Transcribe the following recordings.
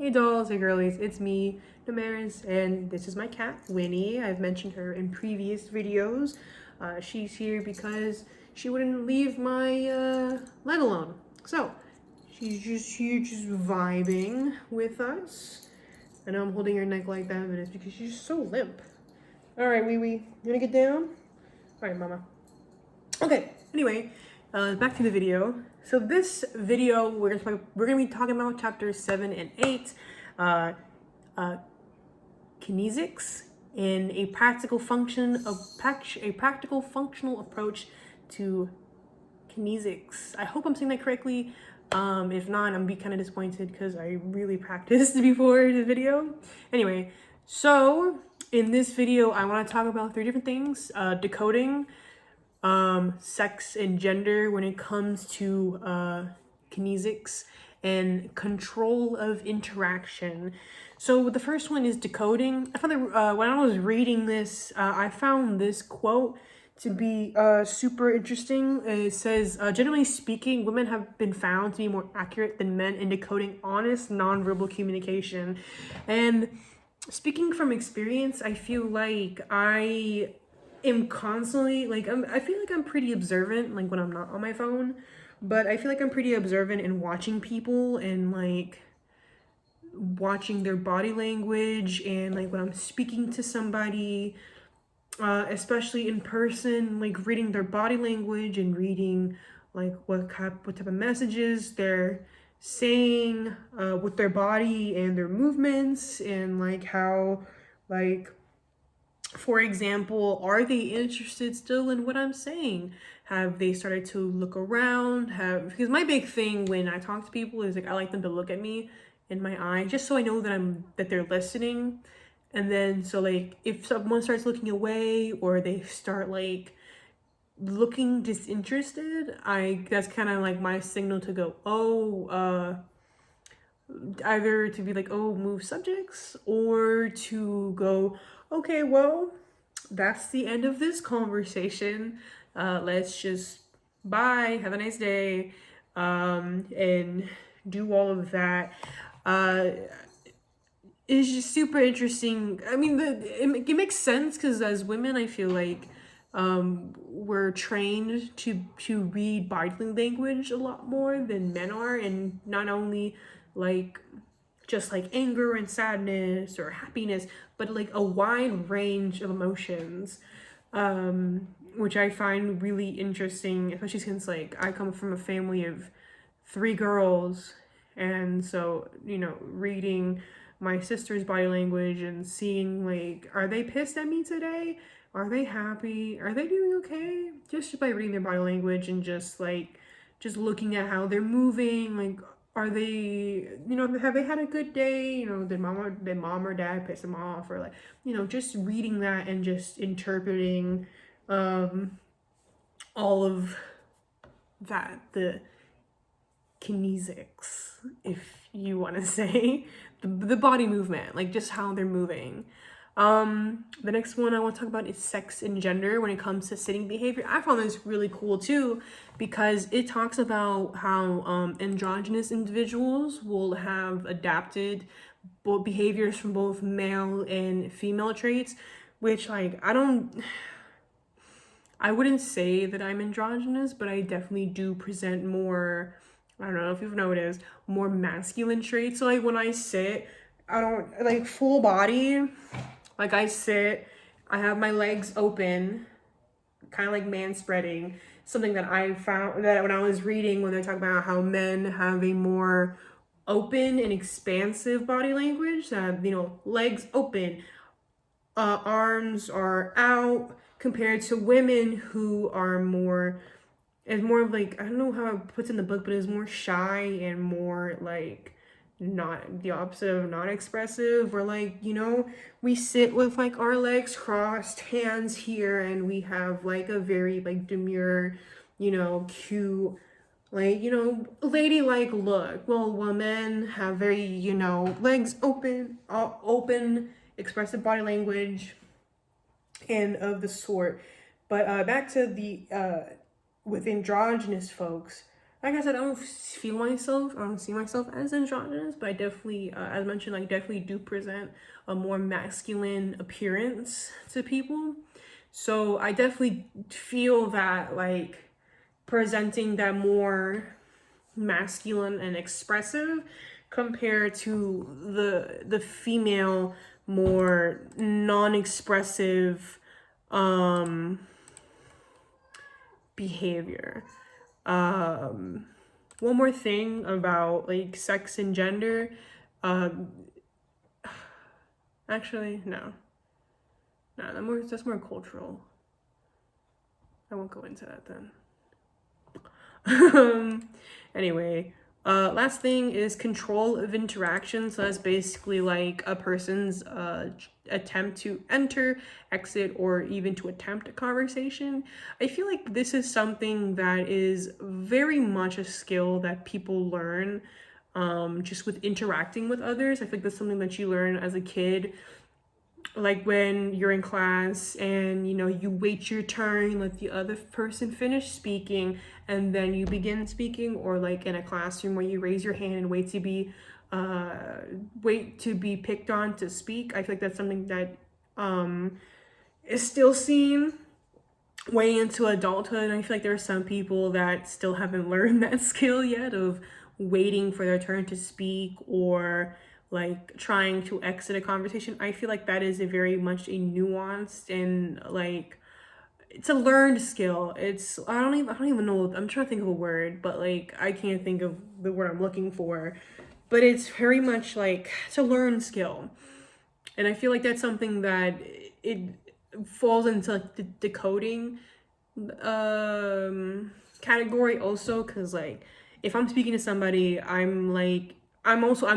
Hey dolls, hey girlies, it's me, Damaris, and this is my cat, Winnie. I've mentioned her in previous videos. She's here because she wouldn't leave my leg alone. So, she's just here just vibing with us. I know I'm holding her neck like that, but it's because she's so limp. Alright, Wee Wee, you wanna get down? Alright, Mama. Okay, anyway, back to the video. So this video, we're gonna be talking about chapters 7 and 8, kinesics, and a practical functional approach to kinesics. I hope I'm saying that correctly. If not, I'm gonna be kind of disappointed because I really practiced before the video. Anyway, so in this video, I want to talk about 3 different things: decoding, sex and gender when it comes to kinesics, and control of interaction. So the first one is decoding. I found that when I was reading this, I found this quote to be super interesting. It says, generally speaking, women have been found to be more accurate than men in decoding honest nonverbal communication. And speaking from experience, I feel like I am constantly I feel like I'm pretty observant like when I'm not on my phone, but I feel like I'm pretty observant in watching people and like watching their body language, and like when I'm speaking to somebody, especially in person, like reading their body language and reading like what type of messages they're saying with their body and their movements, and like how, like, for example, are they interested still in what I'm saying? Have they started to look around? Because my big thing when I talk to people is like I like them to look at me in my eye, just so I know that they're listening. And then so like if someone starts looking away or they start like looking disinterested, that's kind of like my signal to go, either to be like, oh, move subjects, or to go, okay, well, that's the end of this conversation. Let's just bye, have a nice day, and do all of that. It's just super interesting. I mean, it makes sense because as women, I feel like we're trained to read body language a lot more than men are, and not only like just like anger and sadness or happiness, but like a wide range of emotions, which I find really interesting, especially since like I come from a family of 3 girls, and so reading my sister's body language and seeing like, are they pissed at me today? Are they happy? Are they doing okay? Just by reading their body language and just looking at how they're moving, like, are they, have they had a good day? Did mom or dad piss them off? Or like, just reading that and just interpreting all of that, the kinesics, if you want to say, the body movement, like just how they're moving. The next one I want to talk about is sex and gender when it comes to sitting behavior. I found this really cool too because it talks about how androgynous individuals will have adapted both behaviors from both male and female traits, which like I wouldn't say that I'm androgynous, but I definitely do present more, I don't know if you've noticed, more masculine traits. So like when I sit, I don't like full body. Like I sit, I have my legs open, kind of like man spreading. Something that I found that when I was reading, when they're talking about how men have a more open and expansive body language, legs open, arms are out, compared to women who are more, it's more of like, I don't know how it puts in the book, but it's more shy and more like not the opposite of not expressive. Or like, we sit with like our legs crossed, hands here, and we have like a very like demure, cute, like, ladylike look. Well, women have very, legs open, expressive body language and of the sort. But back to the with androgynous folks, like I said, I don't feel myself, I don't see myself as androgynous, but I definitely, as mentioned, I definitely do present a more masculine appearance to people. So I definitely feel that, like, presenting that more masculine and expressive compared to the female more non-expressive behavior. One more thing about like sex and gender. Actually, no, that's more cultural. I won't go into that then. Anyway, last thing is control of interaction. So that's basically like a person's attempt to enter, exit, or even to attempt a conversation. I feel like this is something that is very much a skill that people learn just with interacting with others. I think that's something that you learn as a kid, like when you're in class and you wait your turn, let the other person finish speaking, and then you begin speaking, or like in a classroom where you raise your hand and wait to be picked on to speak. I feel like that's something that is still seen way into adulthood, and I feel like there are some people that still haven't learned that skill yet of waiting for their turn to speak, or like trying to exit a conversation. I feel like that is a very much a nuanced and like it's a learned skill. I don't even know, I'm trying to think of a word, but like I can't think of the word I'm looking for. But it's very much like it's a learned skill. And I feel like that's something that it falls into like the decoding category also, because like if I'm speaking to somebody, I'm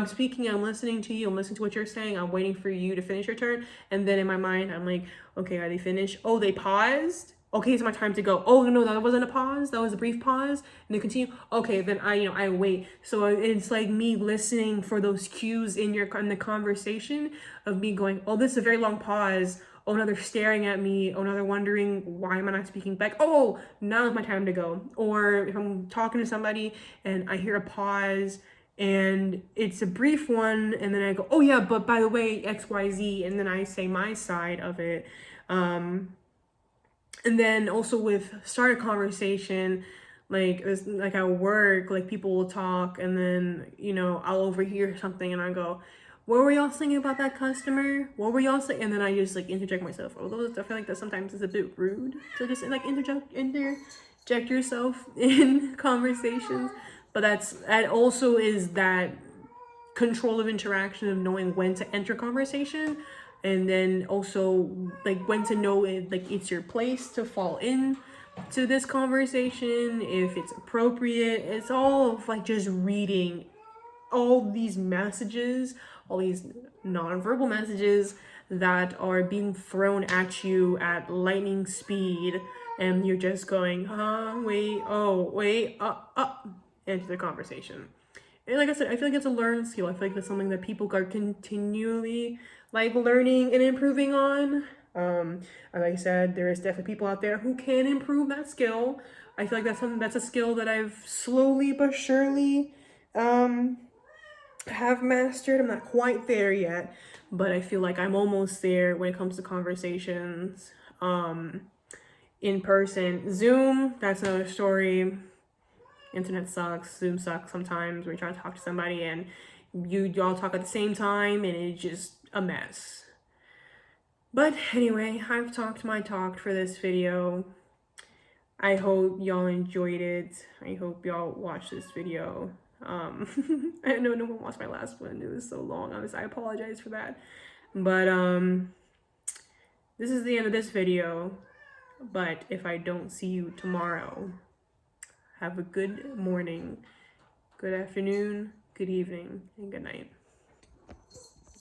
speaking, I'm listening to you, I'm listening to what you're saying, I'm waiting for you to finish your turn, and then in my mind I'm like, okay, are they finished? Oh, they paused? Okay, it's my time to go. Oh no, that wasn't a pause, that was a brief pause, and they continue. Okay, then I wait. So it's like me listening for those cues in the conversation of me going, oh, this is a very long pause. Oh, no, they're staring at me. Oh, no, they're wondering, why am I not speaking back? Oh, now is my time to go. Or if I'm talking to somebody and I hear a pause and it's a brief one, and then I go, oh yeah, but by the way, XYZ, and then I say my side of it. And then also with start a conversation, like at work, like people will talk, and then I'll overhear something and I go, what were y'all saying about that customer? What were y'all saying? And then I just like interject myself. Although I feel like that sometimes is a bit rude to just like interject yourself in conversations. But that also is that control of interaction, of knowing when to enter conversation, and then also like when to know it, like it's your place to fall in to this conversation, if it's appropriate. It's all of like just reading all these messages, all these nonverbal messages that are being thrown at you at lightning speed, and you're just going, wait, oh, wait, into the conversation. And like I said, I feel like it's a learned skill. I feel like that's something that people are continually like learning and improving on. As I said, there is definitely people out there who can improve that skill. I feel like that's a skill that I've slowly but surely have mastered. I'm not quite there yet, but I feel like I'm almost there when it comes to conversations in person. Zoom, that's another story. Internet sucks. Zoom sucks sometimes when you're trying to talk to somebody and y'all talk at the same time and it's just a mess. But anyway, I've talked my talk for this video. I hope y'all enjoyed it. I hope y'all watched this video. I know no one watched my last one. It was so long. I apologize for that. But this is the end of this video. But if I don't see you tomorrow, have a good morning, good afternoon, good evening, and good night.